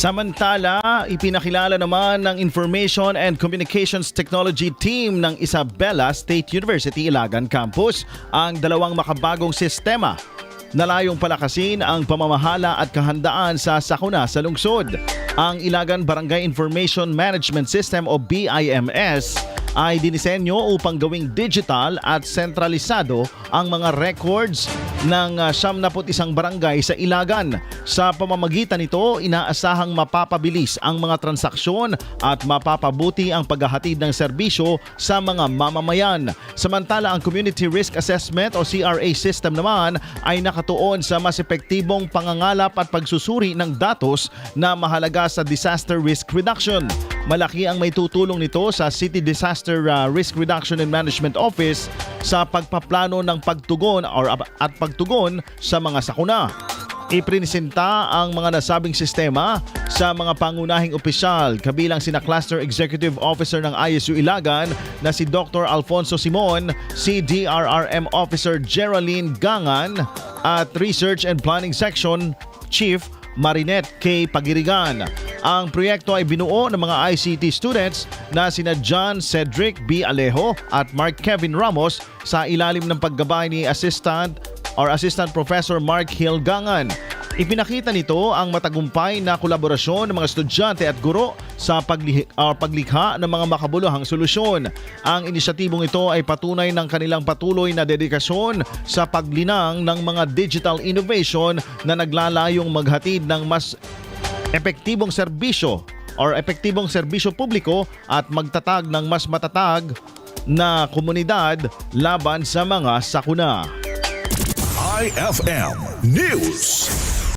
Samantala, ipinakilala naman ng Information and Communications Technology Team ng Isabela State University Ilagan Campus ang dalawang makabagong sistema na layong palakasin ang pamamahala at kahandaan sa sakuna sa lungsod. Ang Ilagan Barangay Information Management System o BIMS ay dinisenyo upang gawing digital at sentralisado ang mga records ng 71 barangay sa Ilagan. Sa pamamagitan nito, inaasahang mapapabilis ang mga transaksyon at mapapabuti ang paghahatid ng serbisyo sa mga mamamayan. Samantala, ang Community Risk Assessment o CRA system naman ay nakatuon sa mas epektibong pangangalap at pagsusuri ng datos na mahalaga sa disaster risk reduction. Malaki ang may tutulong nito sa City Disaster Risk Reduction and Management Office sa pagpaplano ng pagtugon at pagtugon sa mga sakuna. Iprinisenta ang mga nasabing sistema sa mga pangunahing opisyal kabilang sina Cluster Executive Officer ng ISU Ilagan na si Dr. Alfonso Simon, si DRRM Officer Geraldine Gangan at Research and Planning Section Chief Marinette K. Pagirigan. Ang proyekto ay binuo ng mga ICT students na sina John Cedric B. Alejo at Mark Kevin Ramos sa ilalim ng paggabay ni Assistant Professor Mark Hill Gangan. Ipinakita nito ang matagumpay na kolaborasyon ng mga estudyante at guro sa paglikha ng mga makabuluhang solusyon. Ang inisyatibong ito ay patunay ng kanilang patuloy na dedikasyon sa paglinang ng mga digital innovation na naglalayong maghatid ng mas epektibong serbisyo publiko at magtatag ng mas matatag na komunidad laban sa mga sakuna. IFM News.